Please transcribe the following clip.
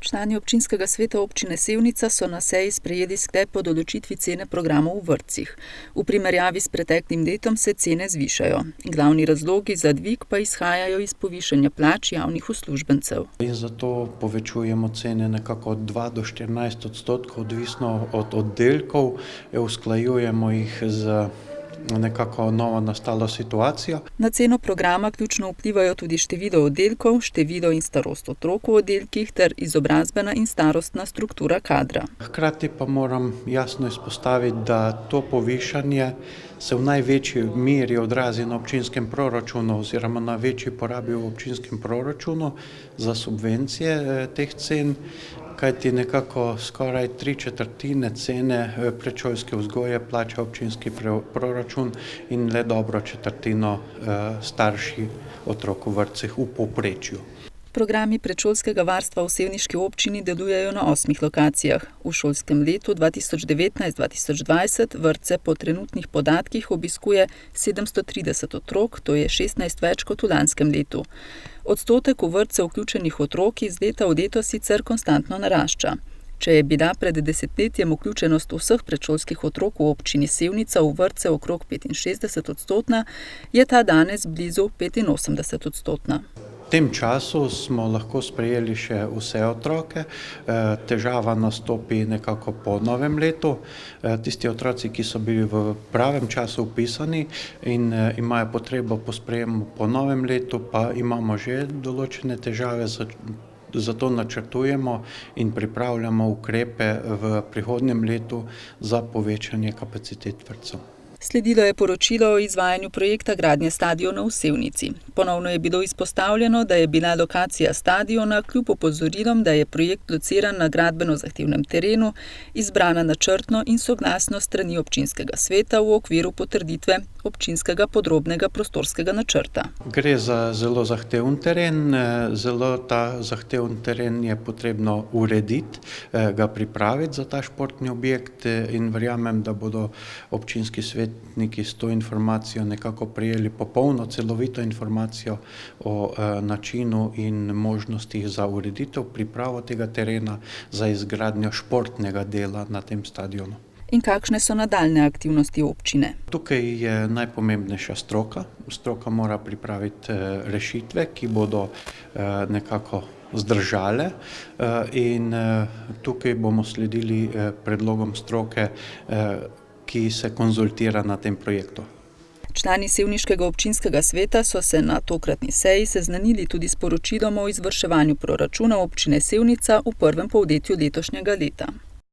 Člani občinskega sveta občine Sevnica so na seji sprejeli sklep o določitvi cene programov v vrtcih. V primerjavi s preteklim letom se cene zvišajo. Glavni razlogi za dvig pa izhajajo iz povišanja plač javnih uslužbencev. In zato povečujemo cene nekako od 2 do 14%, odvisno od oddelkov, usklajujemo jih z nekako novo nastalo situacijo. Na ceno programa ključno vplivajo tudi število oddelkov, število in starost otrok v oddelkih ter izobrazbena in starostna struktura kadra. Hkrati pa moram jasno izpostaviti, da to povišanje se v največji meri odrazi na občinskem proračunu oziroma na večji porabi v občinskem proračunu za subvencije teh cen, kajti nekako skoraj 3/4 cene predšolske vzgoje plača občinski proračun in le dobro četrtino starši otrok v vrtcih v povprečju. Programi predšolskega varstva v sevniški občini delujejo na 8 lokacijah. V šolskem letu 2019-2020 vrtce po trenutnih podatkih obiskuje 730 otrok, to je 16 več kot v lanskem letu. Odstotek v vrtce vključenih otrok iz leta v leto sicer konstantno narašča. Če je bila pred desetletjem vključenost vseh predšolskih otrok v občini Sevnica v vrtce okrog 65%, je ta danes blizu 85%. V tem času smo lahko sprejeli še vse otroke, težava nastopi nekako po novem letu. Tisti otroci, ki so bili v pravem času vpisani in imajo potrebo po sprejemu po novem letu, pa imamo že določene težave, zato načrtujemo in pripravljamo ukrepe v prihodnjem letu za povečanje kapacitet vrtcev. Sledilo je poročilo o izvajanju projekta gradnje stadiona v Sevnici. Ponovno je bilo izpostavljeno, da je bila lokacija stadiona kljub opozorilom, da je projekt lociran na gradbeno zahtevnem terenu, izbrana načrtno in soglasno strani občinskega sveta v okviru potrditve občinskega podrobnega prostorskega načrta. Gre za zelo zahteven teren, ta zahteven teren je potrebno urediti, ga pripraviti za ta športni objekt in verjamem, da bodo občinski svetniki s to informacijo nekako prejeli popolno, celovito informacijo o načinu in možnostih za ureditev, pripravo tega terena za izgradnjo športnega dela na tem stadionu. In kakšne so nadaljne aktivnosti občine? Tukaj je najpomembnejša stroka. Stroka mora pripraviti rešitve, ki bodo nekako zdržale in tukaj bomo sledili predlogom stroke, ki se konzultira na tem projektu. Člani sevniškega občinskega sveta so se na tokratni seji seznanili tudi s poročilom o izvrševanju proračuna občine Sevnica v prvem polletju letošnjega leta.